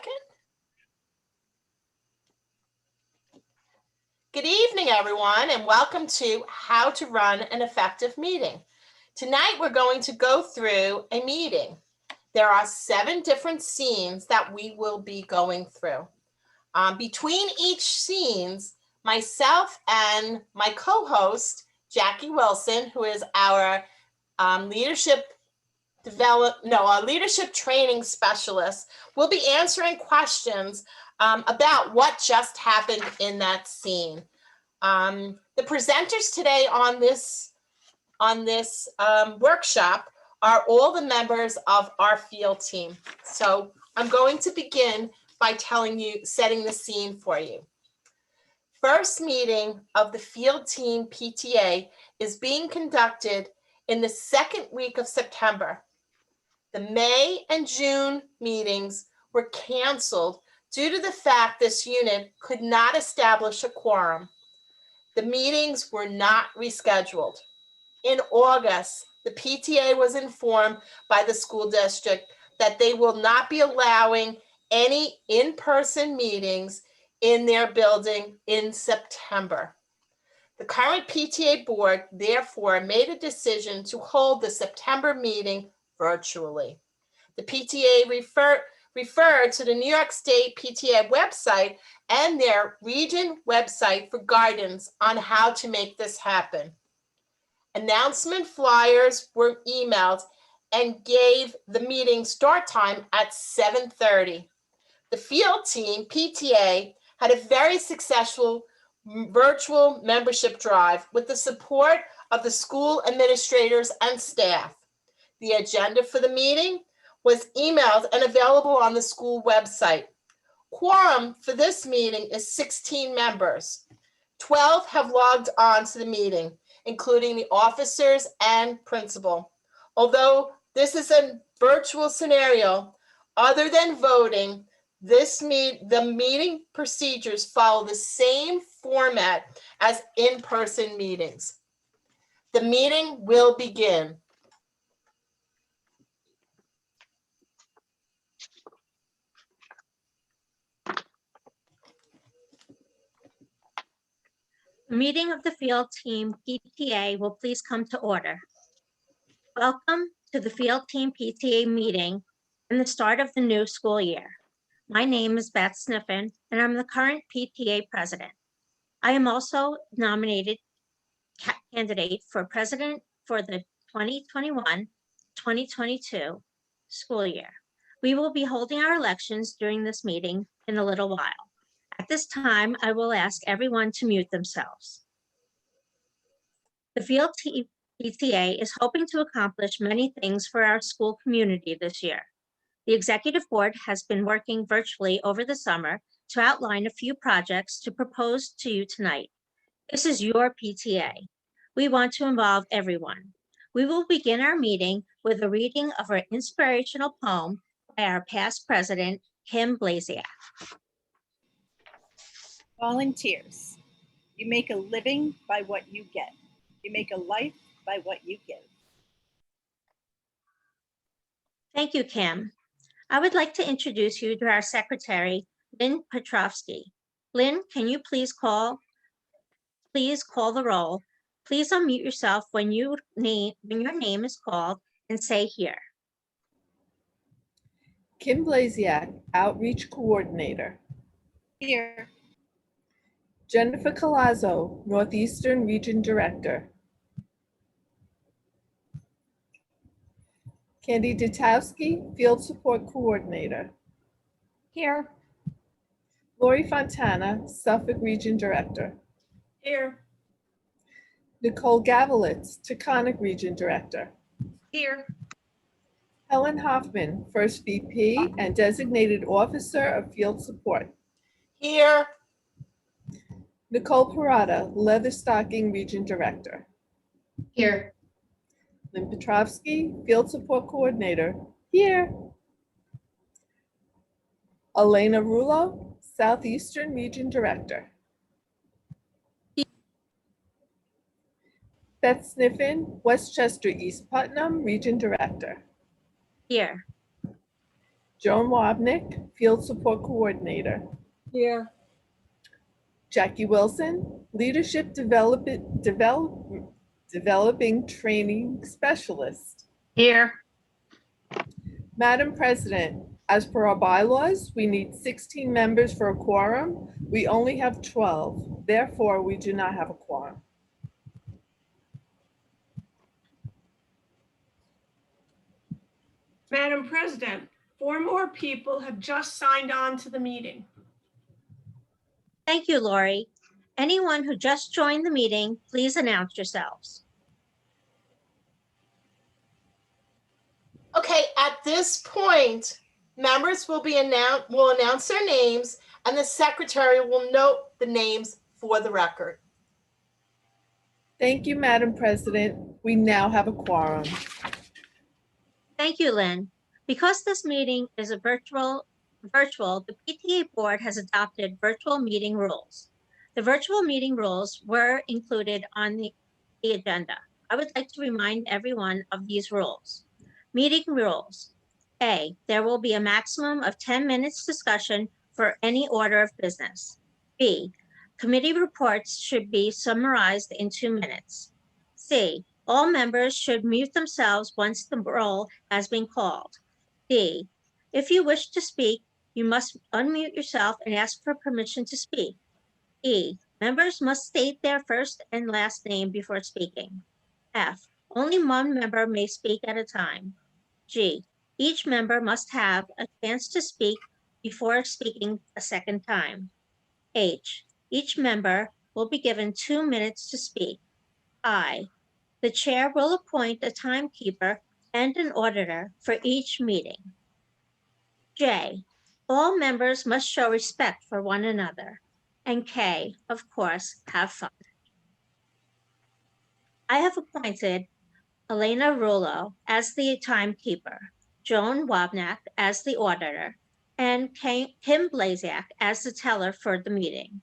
second. Good evening, everyone, and welcome to How to Run an Effective Meeting. Tonight, we're going to go through a meeting. There are 7 different scenes that we will be going through. Between each scenes, myself and my co-host, Jackie Wilson, who is our leadership training specialist, will be answering questions about what just happened in that scene. The presenters today on this workshop are all the members of our field team. So I'm going to begin by setting the scene for you. First meeting of the field team PTA is being conducted in the second week of September. The May and June meetings were canceled due to the fact this unit could not establish a quorum. The meetings were not rescheduled. In August, the PTA was informed by the school district that they will not be allowing any in-person meetings in their building in September. The current PTA board therefore made a decision to hold the September meeting virtually. The PTA referred to the New York State PTA website and their region website for guidance on how to make this happen. Announcement flyers were emailed and gave the meeting start time at 7:30. The field team, PTA, had a very successful virtual membership drive with the support of the school administrators and staff. The agenda for the meeting was emailed and available on the school website. Quorum for this meeting is 16 members. 12 have logged on to the meeting, including the officers and principal. Although this is a virtual scenario, other than voting, the meeting procedures follow the same format as in-person meetings. The meeting will begin. The meeting of the field team PTA will please come to order. Welcome to the field team PTA meeting and the start of the new school year. My name is Beth Sniffen, and I'm the current PTA president. I am also nominated candidate for president for the 2021-2022 school year. We will be holding our elections during this meeting in a little while. At this time, I will ask everyone to mute themselves. The field team PTA is hoping to accomplish many things for our school community this year. The executive board has been working virtually over the summer to outline a few projects to propose to you tonight. This is your PTA. We want to involve everyone. We will begin our meeting with a reading of our inspirational poem by our past president, Kim Blasiak. Volunteers. You make a living by what you get. You make a life by what you give. Thank you, Kim. I would like to introduce you to our secretary, Lynn Petrovsky. Lynn, can you please call the roll. Please unmute yourself when your name is called and say here. Kim Blasiak, Outreach Coordinator. Here. Jennifer Colazzo, Northeastern Region Director. Candy Dutowski, Field Support Coordinator. Here. Lori Fontana, Suffolk Region Director. Here. Nicole Gavelitz, Taconic Region Director. Here. Helen Hoffman, First VP and Designated Officer of Field Support. Here. Nicole Parada, Leatherstocking Region Director. Here. Lynn Petrovsky, Field Support Coordinator. Here. Elena Rulo, Southeastern Region Director. Beth Sniffen, Westchester East Putnam Region Director. Here. Joan Wapnick, Field Support Coordinator. Here. Jackie Wilson, Developing Training Specialist. Here. Madam President, as per our bylaws, we need 16 members for a quorum. We only have 12. Therefore, we do not have a quorum. Madam President, 4 more people have just signed on to the meeting. Thank you, Lori. Anyone who just joined the meeting, please announce yourselves. Okay, at this point, members will announce their names, and the secretary will note the names for the record. Thank you, Madam President. We now have a quorum. Thank you, Lynn. Because this meeting is a virtual, the PTA board has adopted virtual meeting rules. The virtual meeting rules were included on the agenda. I would like to remind everyone of these rules. Meeting rules. A, there will be a maximum of 10 minutes discussion for any order of business. B, committee reports should be summarized in 2 minutes. C, all members should mute themselves once the roll has been called. D, if you wish to speak, you must unmute yourself and ask for permission to speak. E, members must state their first and last name before speaking. F, only one member may speak at a time. G, each member must have a chance to speak before speaking a second time. H, each member will be given 2 minutes to speak. I, the chair will appoint a timekeeper and an auditor for each meeting. J, all members must show respect for one another. And K, of course, have fun. I have appointed Elena Rullo as the timekeeper, Joan Wapnick as the auditor, and Kim Blazak as the teller for the meeting.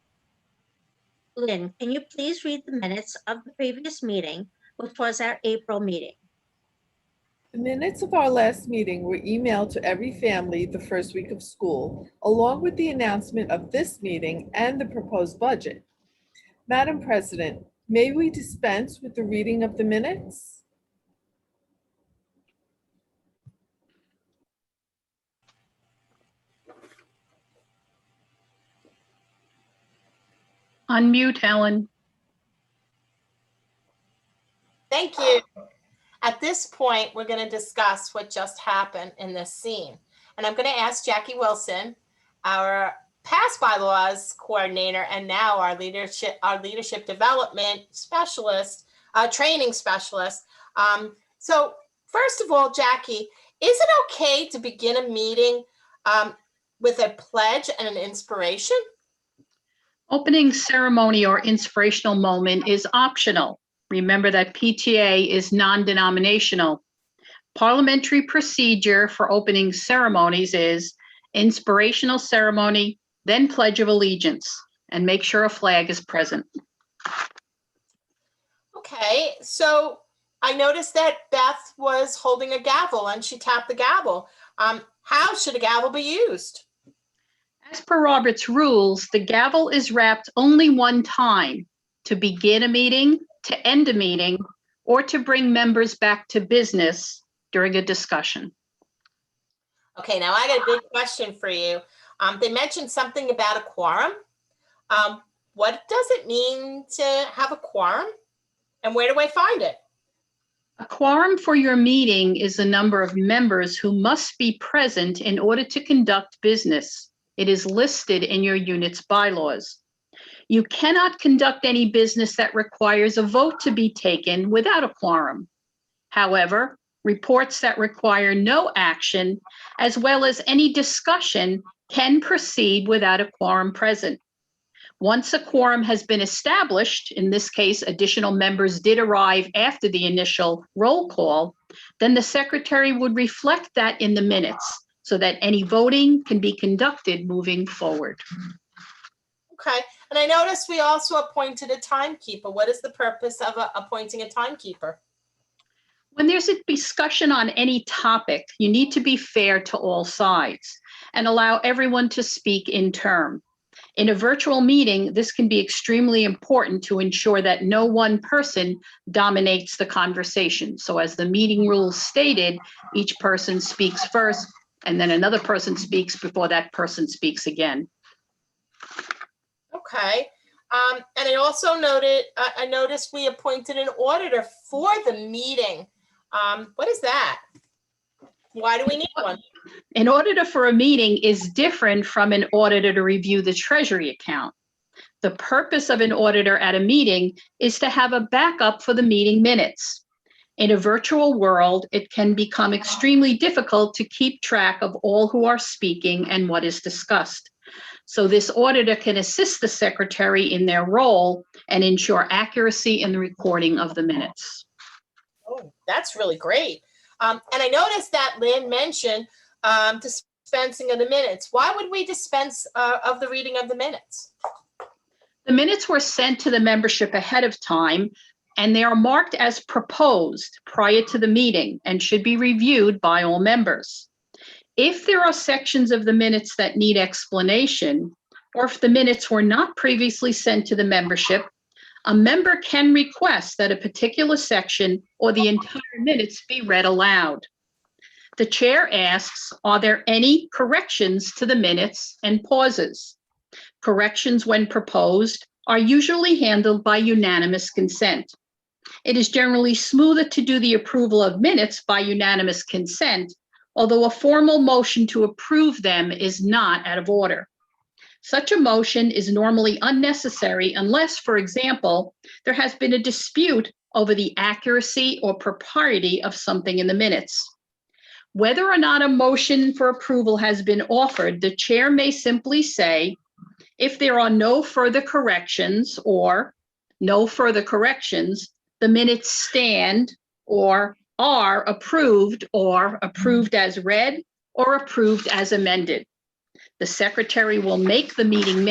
Lynn, can you please read the minutes of the previous meeting, which was our April meeting? The minutes of our last meeting were emailed to every family the first week of school, along with the announcement of this meeting and the proposed budget. Madam President, may we dispense with the reading of the minutes? Unmute, Helen. Thank you. At this point, we're going to discuss what just happened in this scene. And I'm going to ask Jackie Wilson, our past bylaws coordinator, and now our leadership development specialist, training specialist. So first of all, Jackie, is it okay to begin a meeting with a pledge and an inspiration? Opening ceremony or inspirational moment is optional. Remember that PTA is non-denominational. Parliamentary procedure for opening ceremonies is inspirational ceremony, then Pledge of Allegiance, and make sure a flag is present. Okay, so I noticed that Beth was holding a gavel and she tapped the gavel. How should a gavel be used? As per Robert's rules, the gavel is wrapped only one time to begin a meeting, to end a meeting, or to bring members back to business during a discussion. Okay, now I got a big question for you. They mentioned something about a quorum. What does it mean to have a quorum? And where do I find it? A quorum for your meeting is the number of members who must be present in order to conduct business. It is listed in your unit's bylaws. You cannot conduct any business that requires a vote to be taken without a quorum. However, reports that require no action, as well as any discussion, can proceed without a quorum present. Once a quorum has been established, in this case, additional members did arrive after the initial roll call, then the secretary would reflect that in the minutes so that any voting can be conducted moving forward. Okay, and I noticed we also appointed a timekeeper. What is the purpose of appointing a timekeeper? When there's a discussion on any topic, you need to be fair to all sides and allow everyone to speak in turn. In a virtual meeting, this can be extremely important to ensure that no one person dominates the conversation. So as the meeting rules stated, each person speaks first, and then another person speaks before that person speaks again. Okay. And I also I noticed we appointed an auditor for the meeting. What is that? Why do we need one? An auditor for a meeting is different from an auditor to review the treasury account. The purpose of an auditor at a meeting is to have a backup for the meeting minutes. In a virtual world, it can become extremely difficult to keep track of all who are speaking and what is discussed. So this auditor can assist the secretary in their role and ensure accuracy in the recording of the minutes. Oh, that's really great. And I noticed that Lynn mentioned dispensing of the minutes. Why would we dispense of the reading of the minutes? The minutes were sent to the membership ahead of time, and they are marked as proposed prior to the meeting and should be reviewed by all members. If there are sections of the minutes that need explanation, or if the minutes were not previously sent to the membership, a member can request that a particular section or the entire minutes be read aloud. The chair asks, are there any corrections to the minutes, and pauses. Corrections, when proposed, are usually handled by unanimous consent. It is generally smoother to do the approval of minutes by unanimous consent, although a formal motion to approve them is not out of order. Such a motion is normally unnecessary unless, for example, there has been a dispute over the accuracy or propriety of something in the minutes. Whether or not a motion for approval has been offered, the chair may simply say, if there are no further corrections or no further corrections, the minutes stand or are approved or approved as read or approved as amended. The secretary will make the meeting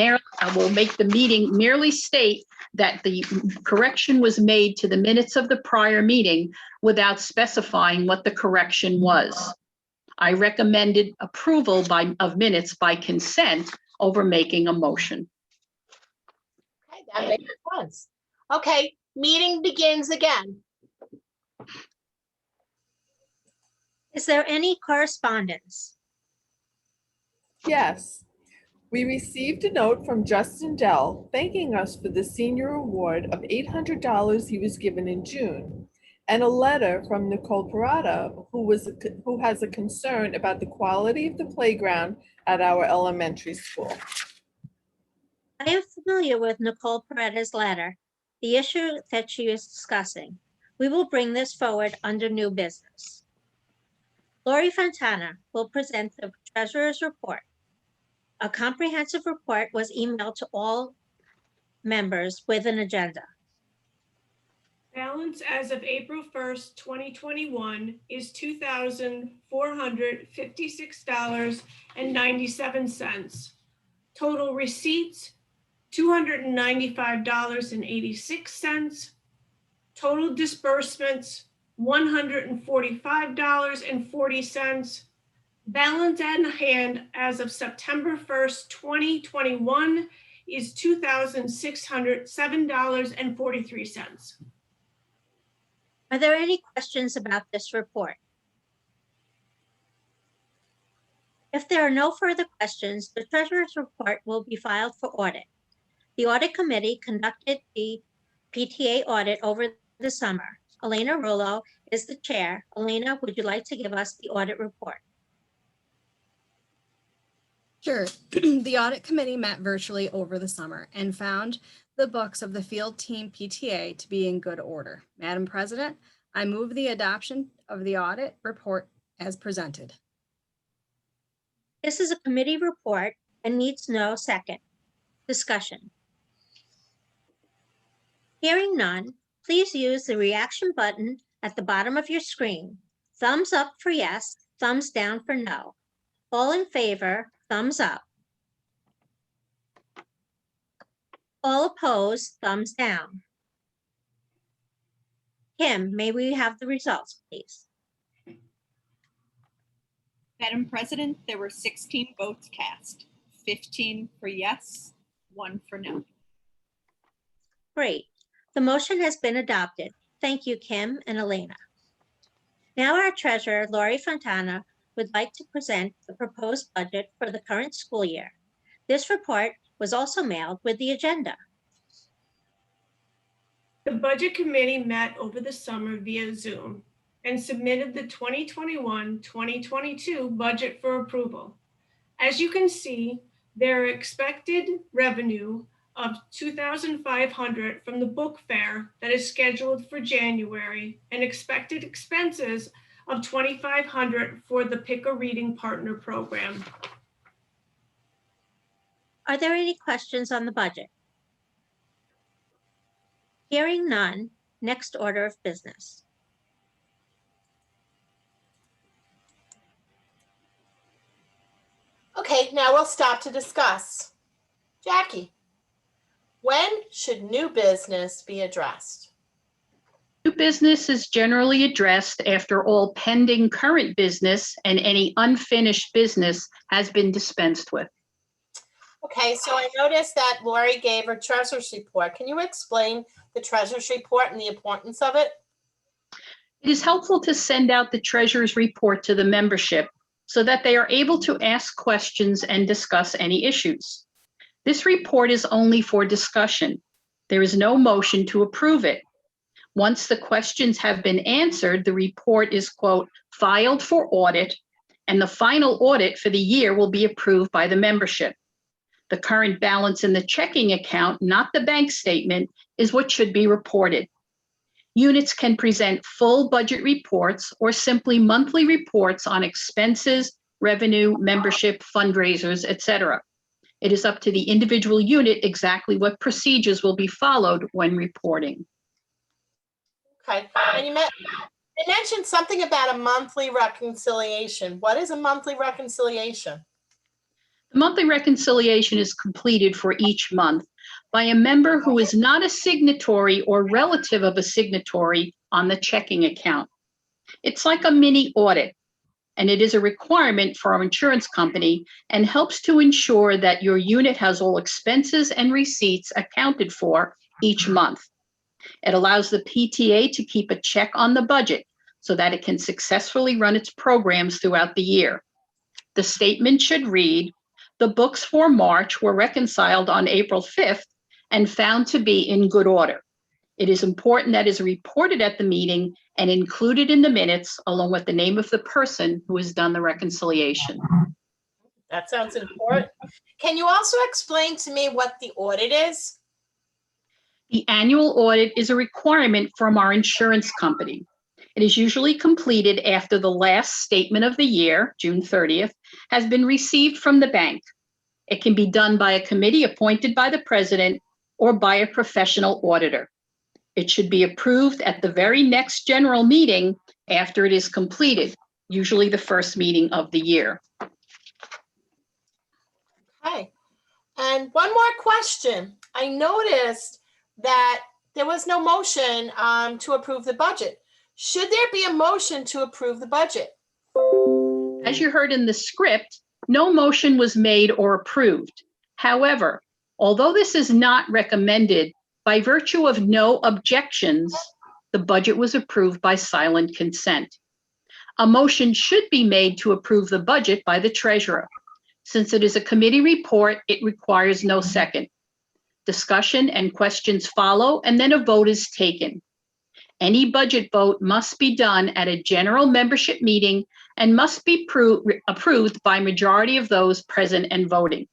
merely state that the correction was made to the minutes of the prior meeting without specifying what the correction was. I recommended approval of minutes by consent over making a motion. Okay, that makes sense. Okay, meeting begins again. Is there any correspondence? Yes. We received a note from Justin Dell thanking us for the senior award of $800 he was given in June, and a letter from Nicole Parada, who has a concern about the quality of the playground at our elementary school. I am familiar with Nicole Paredes' letter, the issue that she is discussing. We will bring this forward under new business. Lori Fontana will present the treasurer's report. A comprehensive report was emailed to all members with an agenda. Balance as of April 1st, 2021 is $2,456.97. Total receipts, $295.86. Total disbursements, $145.40. Balance at hand as of September 1st, 2021 is $2,607.43. Are there any questions about this report? If there are no further questions, the treasurer's report will be filed for audit. The audit committee conducted the PTA audit over the summer. Elena Rullo is the chair. Elena, would you like to give us the audit report? Sure. The audit committee met virtually over the summer and found the books of the field team PTA to be in good order. Madam President, I move the adoption of the audit report as presented. This is a committee report and needs no second. Discussion. Hearing none, please use the reaction button at the bottom of your screen. Thumbs up for yes, thumbs down for no. All in favor, thumbs up. All opposed, thumbs down. Kim, may we have the results, please? Madam President, there were 16 votes cast, 15 for yes, 1 for no. Great. The motion has been adopted. Thank you, Kim and Elena. Now our treasurer, Laurie Fontana, would like to present the proposed budget for the current school year. This report was also mailed with the agenda. The Budget Committee met over the summer via Zoom and submitted the 2021-2022 budget for approval. As you can see, there are expected revenue of $2,500 from the book fair that is scheduled for January and expected expenses of $2,500 for the Pick a Reading Partner Program. Are there any questions on the budget? Hearing none, next order of business. Okay, now we'll stop to discuss. Jackie, when should new business be addressed? New business is generally addressed after all pending current business and any unfinished business has been dispensed with. Okay, so I noticed that Lori gave her treasurer's report. Can you explain the treasurer's report and the importance of it? It is helpful to send out the treasurer's report to the membership so that they are able to ask questions and discuss any issues. This report is only for discussion. There is no motion to approve it. Once the questions have been answered, the report is, quote, filed for audit, and the final audit for the year will be approved by the membership. The current balance in the checking account, not the bank statement, is what should be reported. Units can present full budget reports or simply monthly reports on expenses, revenue, membership, fundraisers, etc. It is up to the individual unit exactly what procedures will be followed when reporting. Okay, and you mentioned something about a monthly reconciliation. What is a monthly reconciliation? The monthly reconciliation is completed for each month by a member who is not a signatory or relative of a signatory on the checking account. It's like a mini audit, and it is a requirement for our insurance company and helps to ensure that your unit has all expenses and receipts accounted for each month. It allows the PTA to keep a check on the budget so that it can successfully run its programs throughout the year. The statement should read, the books for March were reconciled on April 5th and found to be in good order. It is important that it is reported at the meeting and included in the minutes along with the name of the person who has done the reconciliation. That sounds important. Can you also explain to me what the audit is? The annual audit is a requirement from our insurance company. It is usually completed after the last statement of the year, June 30th, has been received from the bank. It can be done by a committee appointed by the president or by a professional auditor. It should be approved at the very next general meeting after it is completed, usually the first meeting of the year. Okay, and one more question. I noticed that there was no motion to approve the budget. Should there be a motion to approve the budget? As you heard in the script, no motion was made or approved. However, although this is not recommended, by virtue of no objections, the budget was approved by silent consent. A motion should be made to approve the budget by the treasurer. Since it is a committee report, it requires no second. Discussion and questions follow, and then a vote is taken. Any budget vote must be done at a general membership meeting and must be approved by majority of those present and voting.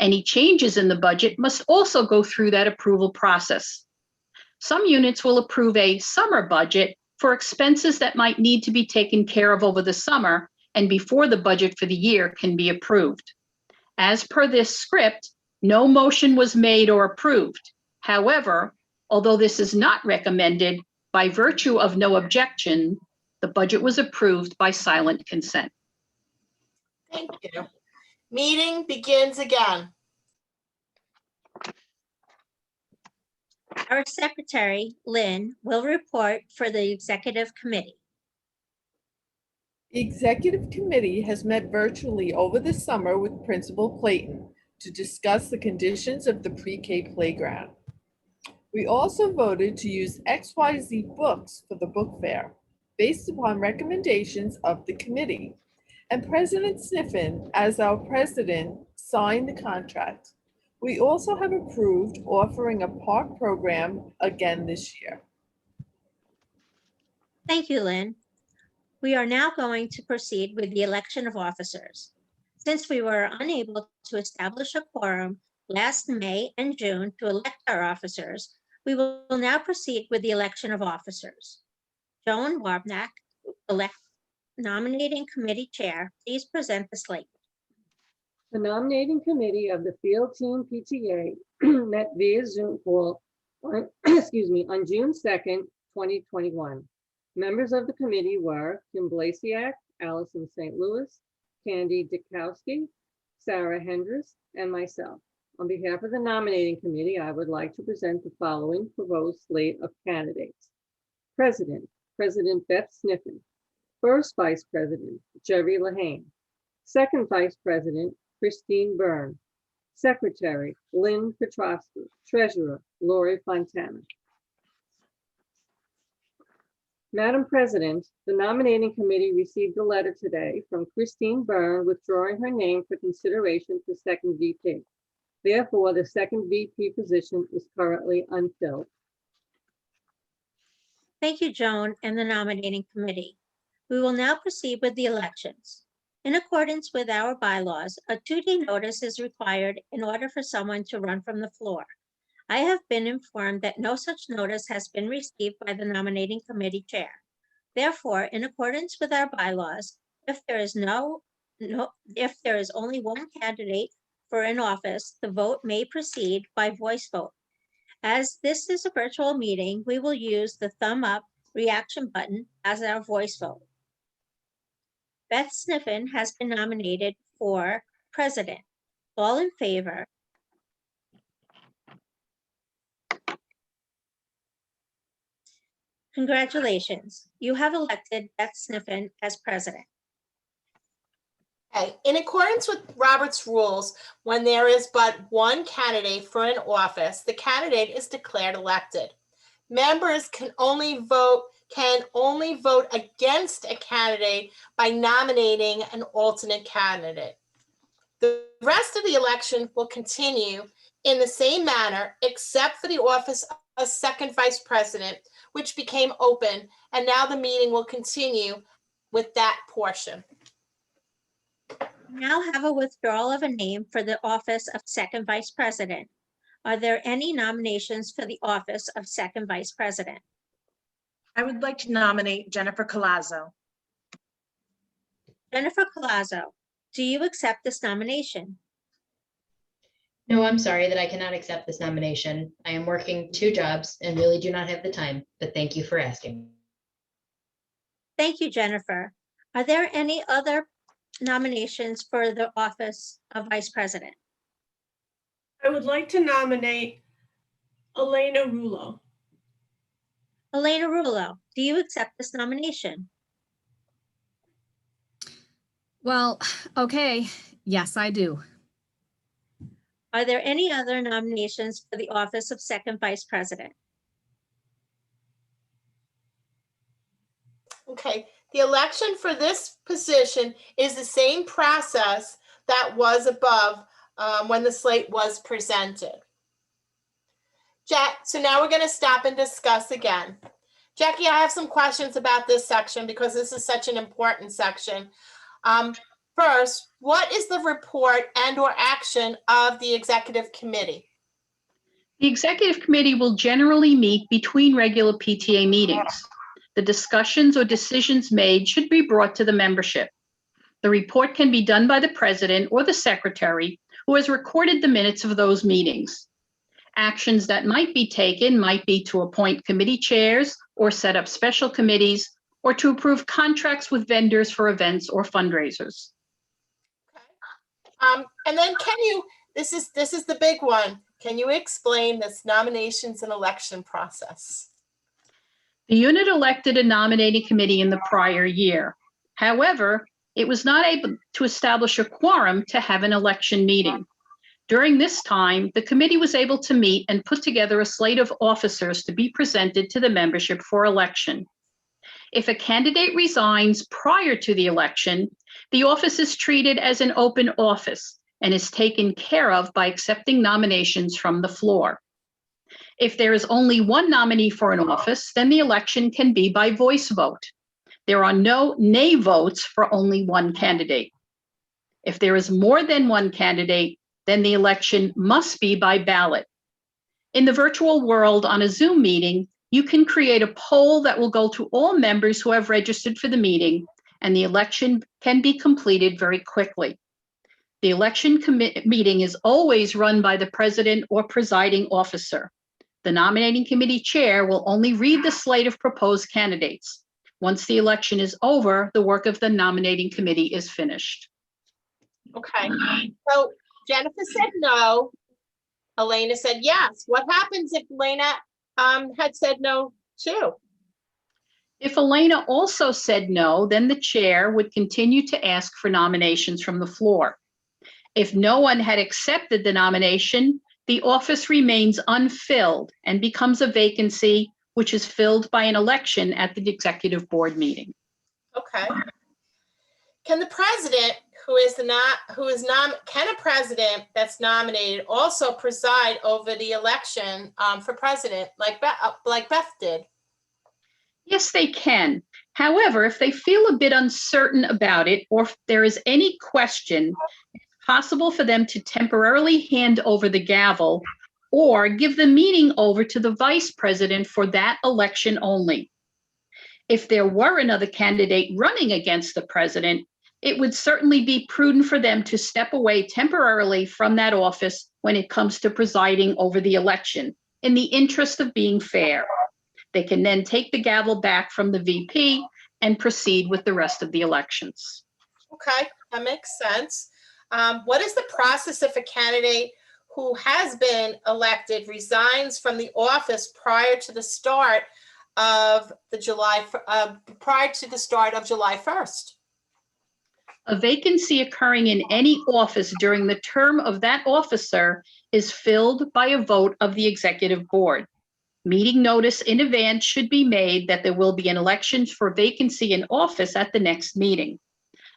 Any changes in the budget must also go through that approval process. Some units will approve a summer budget for expenses that might need to be taken care of over the summer and before the budget for the year can be approved. As per this script, no motion was made or approved. However, although this is not recommended, by virtue of no objection, the budget was approved by silent consent. Thank you. Meeting begins again. Our secretary, Lynn, will report for the executive committee. The executive committee has met virtually over the summer with Principal Clayton to discuss the conditions of the pre-K playground. We also voted to use XYZ books for the book fair based upon recommendations of the committee. And President Sniffen, as our president, signed the contract. We also have approved offering a park program again this year. Thank you, Lynn. We are now going to proceed with the election of officers. Since we were unable to establish a quorum last May and June to elect our officers, we will now proceed with the election of officers. Joan Warbnack, nominating committee chair, please present the slate. The nominating committee of the field team PTA met via Zoom call on, on June 2nd, 2021. Members of the committee were Kim Blasiak, Allison St. Louis, Candy Dikowski, Sarah Hendricks, and myself. On behalf of the nominating committee, I would like to present the following proposed slate of candidates. President, President Beth Sniffen. First Vice President, Jerry Lehane. Second Vice President, Christine Byrne. Secretary, Lynn Petrosky. Treasurer, Lori Fontana. Madam President, the nominating committee received a letter today from Christine Byrne withdrawing her name for consideration for second VP. Therefore, the second VP position is currently unfilled. Thank you, Joan, and the nominating committee. We will now proceed with the elections. In accordance with our bylaws, a 2-day notice is required in order for someone to run from the floor. I have been informed that no such notice has been received by the nominating committee chair. Therefore, in accordance with our bylaws, if there is only one candidate for an office, the vote may proceed by voice vote. As this is a virtual meeting, we will use the thumb up reaction button as our voice vote. Beth Sniffen has been nominated for president. All in favor? Congratulations, you have elected Beth Sniffen as president. Okay, in accordance with Robert's rules, when there is but one candidate for an office, the candidate is declared elected. Members can only vote against a candidate by nominating an alternate candidate. The rest of the election will continue in the same manner, except for the office of second vice president, which became open, and now the meeting will continue with that portion. Now have a withdrawal of a name for the office of second vice president. Are there any nominations for the office of second vice president? I would like to nominate Jennifer Colazzo. Jennifer Colazzo, do you accept this nomination? No, I'm sorry that I cannot accept this nomination. I am working 2 jobs and really do not have the time, but thank you for asking. Thank you, Jennifer. Are there any other nominations for the office of vice president? I would like to nominate Elena Rulo. Elena Rulo, do you accept this nomination? Well, okay, yes, I do. Are there any other nominations for the office of second vice president? Okay, the election for this position is the same process that was above when the slate was presented. Jack, so now we're going to stop and discuss again. Jackie, I have some questions about this section because this is such an important section. First, what is the report and/or action of the executive committee? The executive committee will generally meet between regular PTA meetings. The discussions or decisions made should be brought to the membership. The report can be done by the president or the secretary, who has recorded the minutes of those meetings. Actions that might be taken might be to appoint committee chairs or set up special committees or to approve contracts with vendors for events or fundraisers. And then can you, this is the big one. can you explain this nominations and election process? The unit elected a nominating committee in the prior year. However, it was not able to establish a quorum to have an election meeting. During this time, the committee was able to meet and put together a slate of officers to be presented to the membership for election. If a candidate resigns prior to the election, the office is treated as an open office and is taken care of by accepting nominations from the floor. If there is only one nominee for an office, then the election can be by voice vote. There are no nay votes for only one candidate. If there is more than one candidate, then the election must be by ballot. In the virtual world on a Zoom meeting, you can create a poll that will go to all members who have registered for the meeting, and the election can be completed very quickly. The election meeting is always run by the president or presiding officer. The nominating committee chair will only read the slate of proposed candidates. Once the election is over, the work of the nominating committee is finished. Okay, so Jennifer said no. Elena said yes. What happens if Elena had said no too? If Elena also said no, then the chair would continue to ask for nominations from the floor. If no one had accepted the nomination, the office remains unfilled and becomes a vacancy, which is filled by an election at the executive board meeting. Okay. Can the president, can a president that's nominated also preside over the election for president, like Beth did? Yes, they can. However, if they feel a bit uncertain about it, or if there is any question, it's possible for them to temporarily hand over the gavel or give the meeting over to the vice president for that election only. If there were another candidate running against the president, it would certainly be prudent for them to step away temporarily from that office when it comes to presiding over the election, in the interest of being fair. They can then take the gavel back from the VP and proceed with the rest of the elections. Okay, that makes sense. What is the process if a candidate who has been elected resigns from the office prior to the start of July 1st? A vacancy occurring in any office during the term of that officer is filled by a vote of the executive board. Meeting notice in advance should be made that there will be an election for vacancy in office at the next meeting.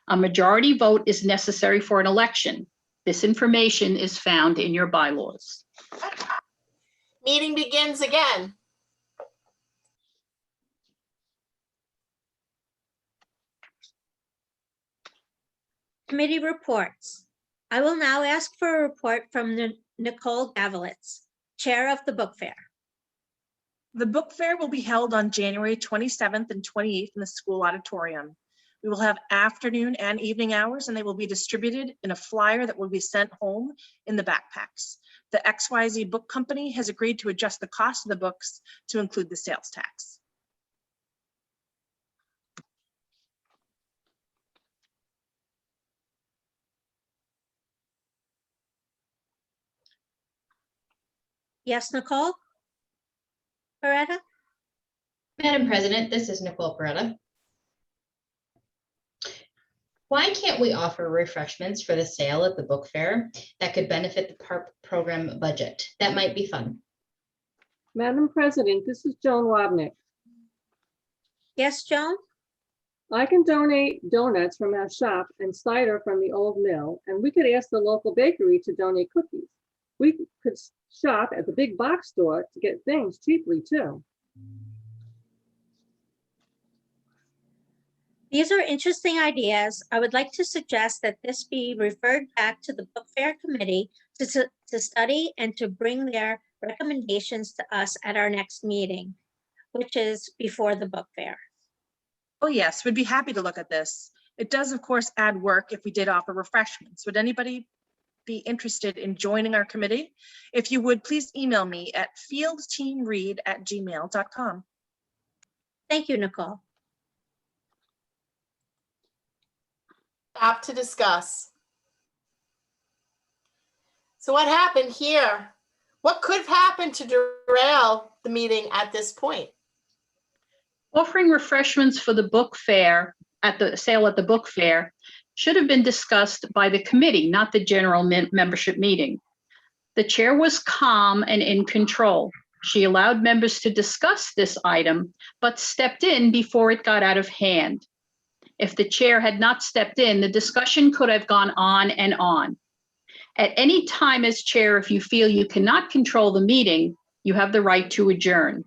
A majority vote is necessary for an election. This information is found in your bylaws. Meeting begins again. Committee reports. I will now ask for a report from Nicole Gavelitz, Chair of the Book Fair. The book fair will be held on January 27th and 28th in the school auditorium. We will have afternoon and evening hours, and they will be distributed in a flyer that will be sent home in the backpacks. The XYZ Book Company has agreed to adjust the cost of the books to include the sales tax. Yes, Nicole? Beretta? Madam President, this is Nicole Peretta. Why can't we offer refreshments for the sale at the book fair that could benefit the PARP program budget? That might be fun. Madam President, this is Joan Wabnick. Yes, Joan? I can donate donuts from our shop and cider from the old mill, and we could ask the local bakery to donate cookies. We could shop at the big box store to get things cheaply too. These are interesting ideas. I would like to suggest that this be referred back to the Book Fair Committee to study and to bring their recommendations to us at our next meeting, which is before the book fair. Oh yes, we'd be happy to look at this. It does, of course, add work if we did offer refreshments. Would anybody be interested in joining our committee? If you would, please email me at fieldteamread@gmail.com. Thank you, Nicole. Stop to discuss. So what happened here What could have happened to derail the meeting at this point? Offering refreshments for the book fair at the sale at the book fair should have been discussed by the committee, not the general membership meeting. The chair was calm and in control. She allowed members to discuss this item, but stepped in before it got out of hand. If the chair had not stepped in, the discussion could have gone on and on. At any time as chair, if you feel you cannot control the meeting, you have the right to adjourn.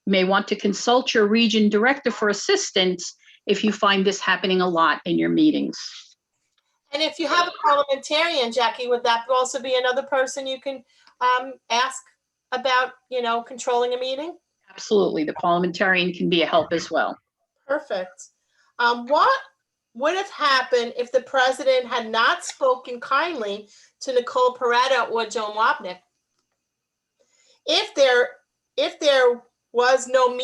You may want to consult your region director for assistance if you find this happening a lot in your meetings. And if you have a parliamentarian, Jackie, would that also be another person you can ask about, controlling a meeting? Absolutely, the parliamentarian can be a help as well. Perfect. What would have happened if the president had not spoken kindly to Nicole Peretta or Joan Wapnick? If there was no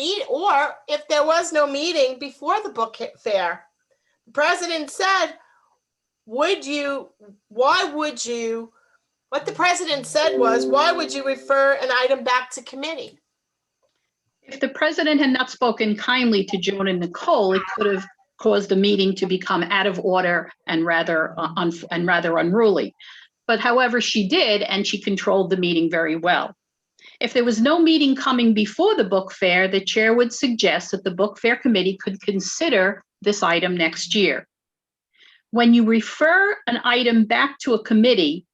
meeting before the book fair, the president said, what the president said was, why would you refer an item back to committee? If the president had not spoken kindly to Joan and Nicole, it could have caused the meeting to become out of order and rather unruly. But however, she did, and she controlled the meeting very well. If there was no meeting coming before the book fair, the chair would suggest that the book fair committee could consider this item next year. When you refer an item back to a committee,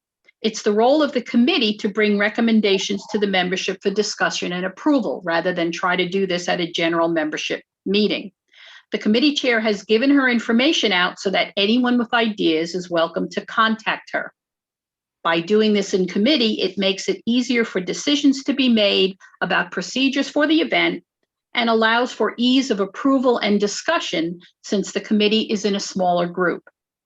it's the role of the committee to bring recommendations to the membership for discussion and approval, rather than try to do this at a general membership meeting. The committee chair has given her information out so that anyone with ideas is welcome to contact her. By doing this in committee, it makes it easier for decisions to be made about procedures for the event and allows for ease of approval and discussion since the committee is in a smaller group.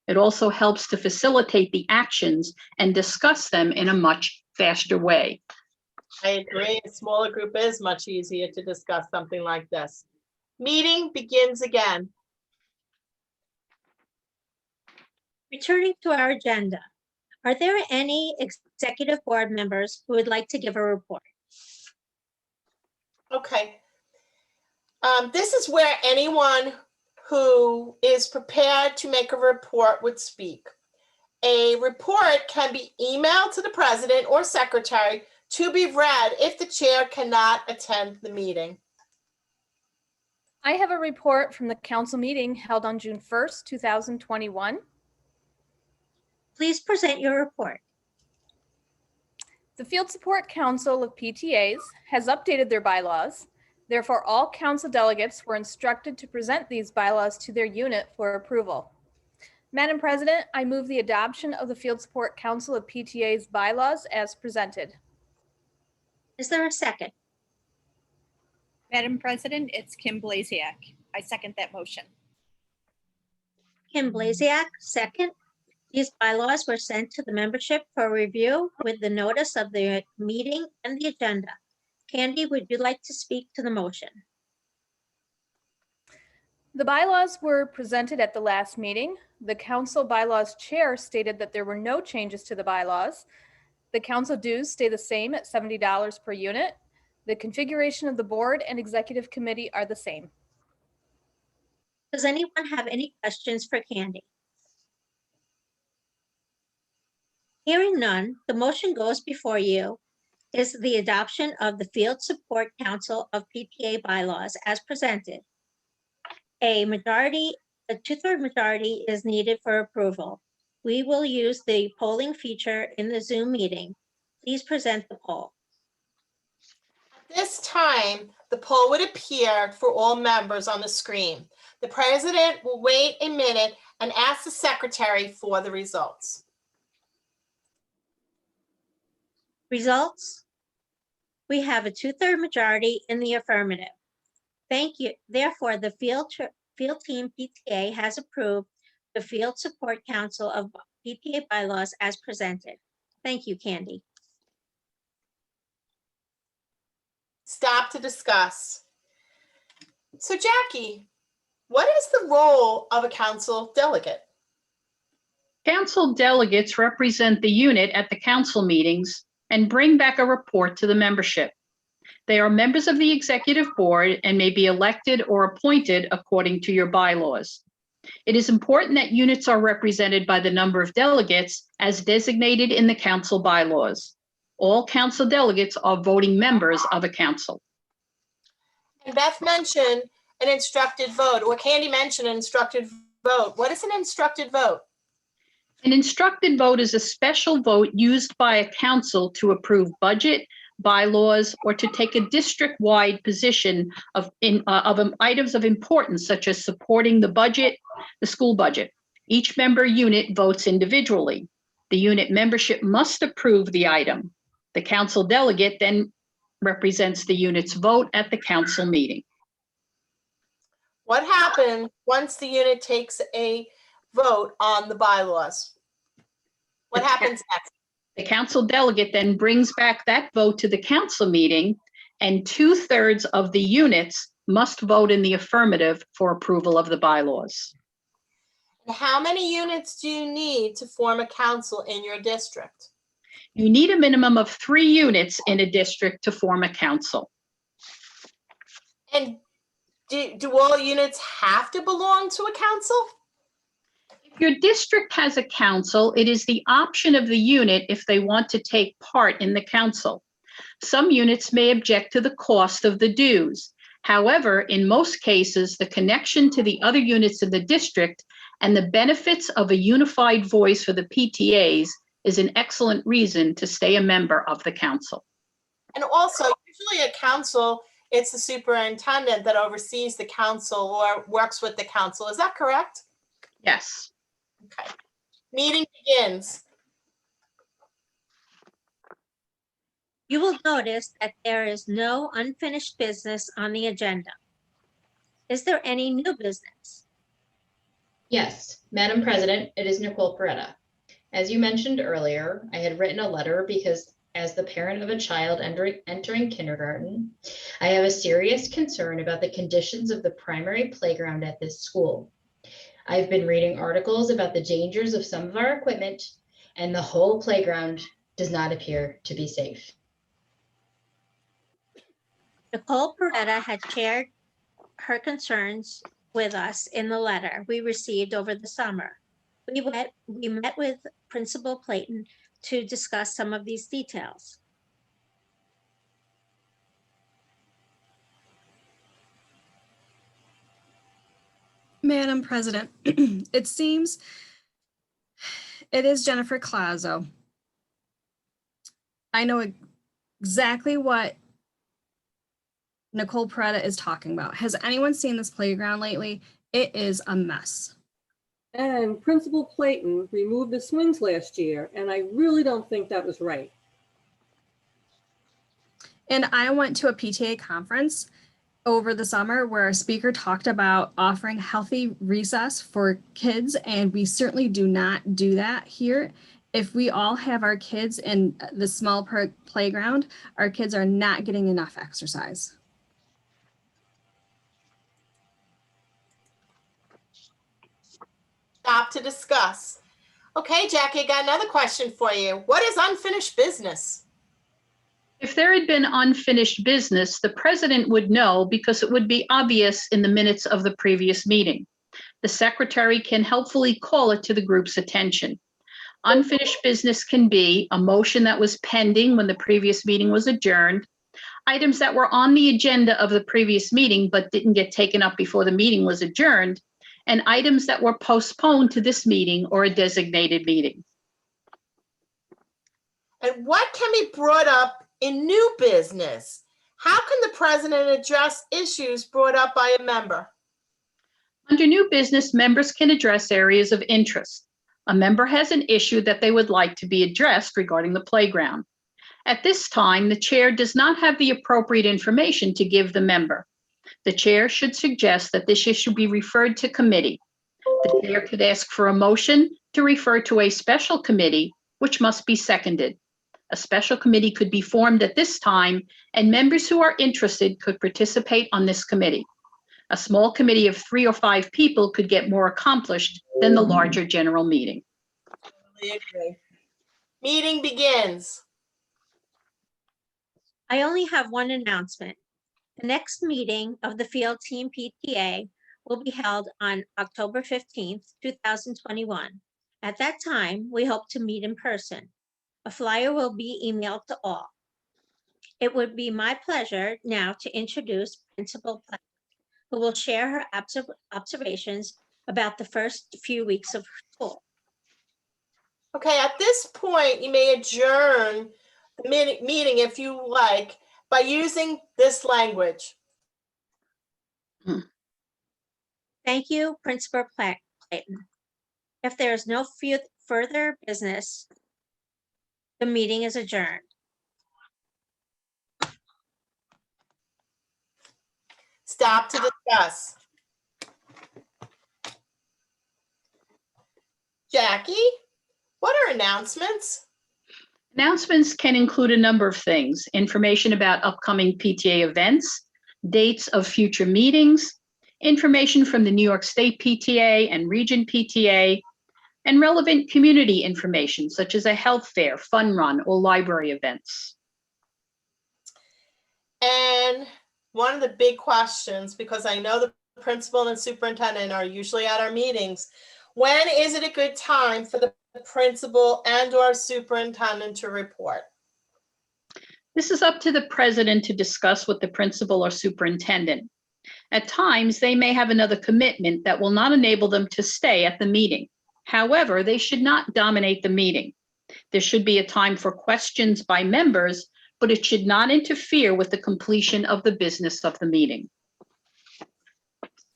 It also helps to facilitate the actions and discuss them in a much faster way. I agree. A smaller group is much easier to discuss something like this. Meeting begins again. Returning to our agenda, are there any executive board members who would like to give a report? Okay. This is where anyone who is prepared to make a report would speak. A report can be emailed to the president or secretary to be read if the chair cannot attend the meeting. I have a report from the council meeting held on June 1st, 2021. Please present your report. The Field Support Council of PTAs has updated their bylaws. Therefore, all council delegates were instructed to present these bylaws to their unit for approval. Madam President, I move the adoption of the Field Support Council of PTA's bylaws as presented. Is there a second? Madam President, it's Kim Blasiak. I second that motion. Kim Blasiak, second. These bylaws were sent to the membership for review with the notice of the meeting and the agenda. Candy, would you like to speak to the motion? The bylaws were presented at the last meeting. The council bylaws chair stated that there were no changes to the bylaws. The council dues stay the same at $70 per unit. The configuration of the board and executive committee are the same. Does anyone have any questions for Candy? Hearing none, the motion goes before you is the adoption of the Field Support Council of PTA bylaws as presented. A two-thirds majority is needed for approval. We will use the polling feature in the Zoom meeting. Please present the poll. At this time, the poll would appear for all members on the screen. The president will wait a minute and ask the secretary for the results. Results. We have a two-thirds majority in the affirmative. Thank you. Therefore, the field team PTA has approved the Field Support Council of PTA bylaws as presented. Thank you, Candy. Stop to discuss. So Jackie, what is the role of a council delegate? Council delegates represent the unit at the council meetings and bring back a report to the membership. They are members of the executive board and may be elected or appointed according to your bylaws. It is important that units are represented by the number of delegates as designated in the council bylaws. All council delegates are voting members of a council. And Beth mentioned an instructed vote, or Candy mentioned an instructed vote. What is an instructed vote? An instructed vote is a special vote used by a council to approve budget, bylaws, or to take a district-wide position of items of importance, such as supporting the budget, the school budget. Each member unit votes individually. The unit membership must approve the item. The council delegate then represents the unit's vote at the council meeting. What happens once the unit takes a vote on the bylaws? What happens next? The council delegate then brings back that vote to the council meeting, and 2/3 of the units must vote in the affirmative for approval of the bylaws. How many units do you need to form a council in your district? You need a minimum of 3 units in a district to form a council. And do all units have to belong to a council? If your district has a council, it is the option of the unit if they want to take part in the council. Some units may object to the cost of the dues. However, in most cases, the connection to the other units in the district and the benefits of a unified voice for the PTAs is an excellent reason to stay a member of the council. And also, usually a council, it's the superintendent that oversees the council or works with the council. Is that correct? Yes. Okay. Meeting begins. You will notice that there is no unfinished business on the agenda. Is there any new business? Yes, Madam President, it is Nicole Peretta. As you mentioned earlier, I had written a letter because as the parent of a child entering kindergarten, I have a serious concern about the conditions of the primary playground at this school. I've been reading articles about the dangers of some of our equipment, and the whole playground does not appear to be safe. Nicole Peretta had shared her concerns with us in the letter we received over the summer. We met with Principal Clayton to discuss some of these details. Madam President, it seems it is Jennifer Clazo. I know exactly what Nicole Peretta is talking about. Has anyone seen this playground lately? It is a mess. And Principal Clayton removed the swings last year, and I really don't think that was right. And I went to a PTA conference over the summer where a speaker talked about offering healthy recess for kids, and we certainly do not do that here. If we all have our kids in the small playground, our kids are not getting enough exercise. Stop to discuss. Okay, Jackie, I got another question for you. What is unfinished business? If there had been unfinished business, the president would know because it would be obvious in the minutes of the previous meeting. The secretary can helpfully call it to the group's attention. Unfinished business can be a motion that was pending when the previous meeting was adjourned, items that were on the agenda of the previous meeting but didn't get taken up before the meeting was adjourned, and items that were postponed to this meeting or a designated meeting. And what can be brought up in new business? How can the president address issues brought up by a member? Under new business, members can address areas of interest. A member has an issue that they would like to be addressed regarding the playground. At this time, the chair does not have the appropriate information to give the member. The chair should suggest that this issue be referred to committee. The chair could ask for a motion to refer to a special committee, which must be seconded. A special committee could be formed at this time, and members who are interested could participate on this committee. A small committee of 3 or 5 people could get more accomplished than the larger general meeting. Totally agree. Meeting begins. I only have one announcement. The next meeting of the Field Team PTA will be held on October 15th, 2021. At that time, we hope to meet in person. A flyer will be emailed to all. It would be my pleasure now to introduce Principal Platt, who will share her observations about the first few weeks of school. Okay, at this point, you may adjourn the meeting if you like by using this language. Thank you, Principal Clayton. If there is no further business, the meeting is adjourned. Stop to discuss. Jackie, what are announcements? Announcements can include a number of things: information about upcoming PTA events, dates of future meetings, information from the New York State PTA and Region PTA, and relevant community information such as a health fair, fun run, or library events. And one of the big questions, because I know the principal and superintendent are usually at our meetings, when is it a good time for the principal and or superintendent to report? This is up to the president to discuss with the principal or superintendent. At times, they may have another commitment that will not enable them to stay at the meeting. However, they should not dominate the meeting. There should be a time for questions by members, but it should not interfere with the completion of the business of the meeting.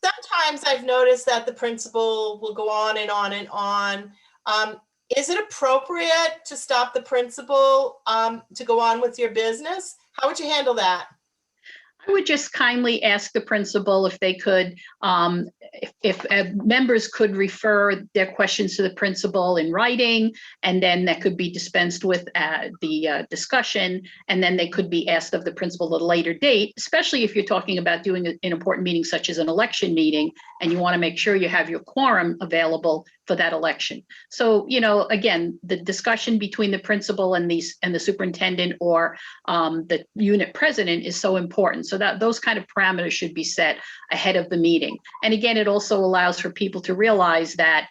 Sometimes I've noticed that the principal will go on and on and on. Is it appropriate to stop the principal to go on with your business? How would you handle that? I would just kindly ask the principal if they could, if members could refer their questions to the principal in writing, and then that could be dispensed with the discussion, and then they could be asked of the principal at a later date, especially if you're talking about doing an important meeting such as an election meeting, and you want to make sure you have your quorum available for that election. So, you know, again, the discussion between the principal and the superintendent or the unit president is so important. So that those kind of parameters should be set ahead of the meeting. And again, it also allows for people to realize that,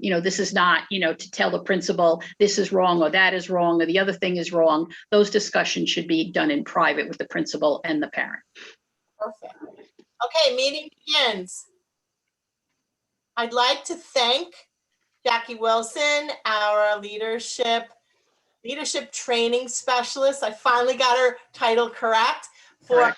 you know, this is not, you know, to tell the principal this is wrong or that is wrong or the other thing is wrong. Those discussions should be done in private with the principal and the parent. Perfect. Okay, meeting begins. I'd like to thank Jackie Wilson, our leadership training specialist. I finally got her title correct, for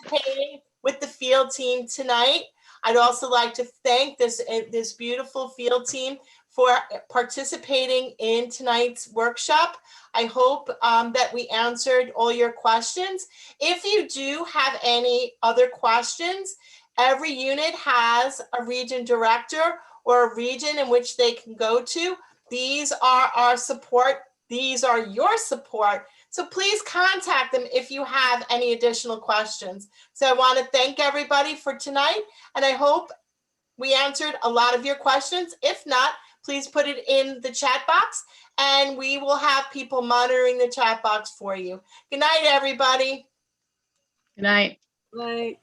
participating with the field team tonight. I'd also like to thank this beautiful field team for participating in tonight's workshop. I hope that we answered all your questions. If you do have any other questions, every unit has a region director or a region in which they can go to. These are our support. These are your support. So please contact them if you have any additional questions. So I want to thank everybody for tonight, and I hope we answered a lot of your questions. If not, please put it in the chat box, and we will have people monitoring the chat box for you. Good night, everybody. Good night. Right.